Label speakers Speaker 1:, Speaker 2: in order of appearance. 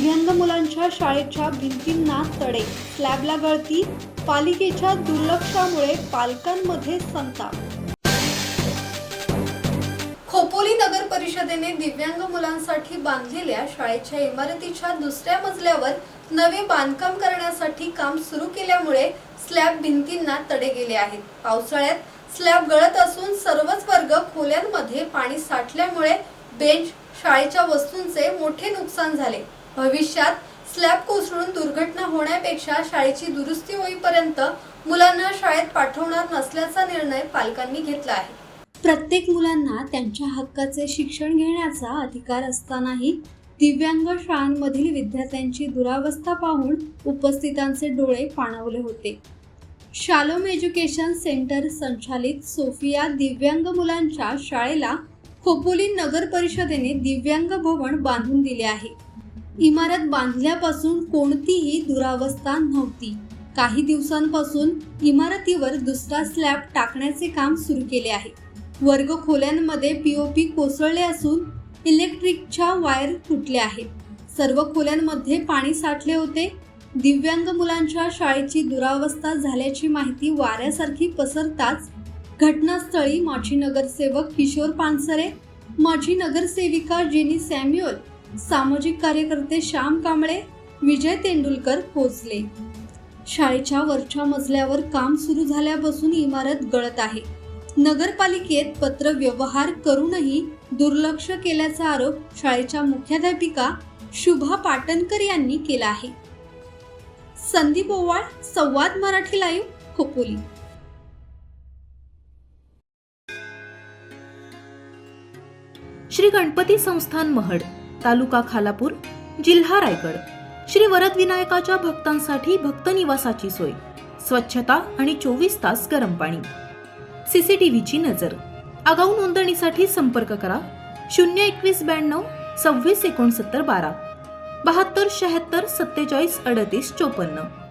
Speaker 1: दिव्यांग मुलांच्या शाळेच्या भिंतींना तडे, स्लॅबला गळती, पालिकेच्या दुर्लक्षामुळे पालकांमध्ये संताप। खोपोली नगर परिषदेने दिव्यांग मुलांसाठी बांधलेल्या शाळेच्या इमारतीच्या दुसऱ्या मजल्यावर नवे बांधकाम करण्यासाठी काम सुरू केल्यामुळे स्लॅब भिंतींना तडे गेले आहेत। पावसाळ्यात स्लॅब गळत असून सर्वच वर्ग खोल्यांमध्ये पाणी साठल्यामुळे बेंच, शाळेच्या वस्तूंचे मोठे नुकसान झाले। भविष्यात स्लॅब कोसळून दुर्घटना होण्यापेक्षा शाळेची दुरुस्ती होईपर्यंत मुलांना शाळेत पाठवणार नसल्याचा निर्णय पालकांनी घेतला आहे। प्रत्येक मुलांना त्यांच्या हक्काचे शिक्षण घेण्याचा अधिकार असतानाही दिव्यांग शाळांमधील विद्यार्थ्यांची दुरावस्था पाहून उपस्थितांचे डोळे पाणावले होते। शालोम एज्युकेशन सेंटर संचालित सोफिया दिव्यांग मुलांच्या शाळेला खोपोली नगर परिषदेने दिव्यांग भवन बांधून दिले आहे। इमारत बांधल्यापासून कोणतीही दुरावस्था नव्हती। काही दिवसांपासून इमारतीवर दुसरा स्लॅब टाकण्याचे काम सुरू केले आहे। वर्ग खोल्यांमध्ये पीओपी कोसळले असून इलेक्ट्रिकच्या वायर तुटल्या आहेत। सर्व खोल्यांमध्ये पाणी साठले होते। दिव्यांग मुलांच्या शाळेची दुरावस्था झाल्याची माहिती वाऱ्यासारखी पसरताच घटनास्थळी माजी नगरसेवक किशोर पानसरे, माजी नगरसेविका जेनी सॅम्युअल, सामाजिक कार्यकर्ते श्याम कांबळे, विजय तेंडुलकर पोहोचले। शाळेच्या वरच्या मजल्यावर काम सुरू झाल्यापासून इमारत गळत आहे। नगरपालिकेत पत्र व्यवहार करूनही दुर्लक्ष केल्याचा आरोप शाळेच्या मुख्याध्यापिका शुभा पाटणकर यांनी केला आहे। संदीप ओवाळ, संवाद मराठी लाईव्ह, खोपोली।
Speaker 2: श्री गणपती संस्थान महड, तालुका खालापूर, जिल्हा रायगड। श्री वरद विनायकाच्या भक्तांसाठी भक्त निवासाची सोय, स्वच्छता आणि 24 तास गरम पाणी, सीसीटीव्हीची नजर। आगाऊ नोंदणीसाठी संपर्क करा 02192 26 69 12 72 76 47 38 54।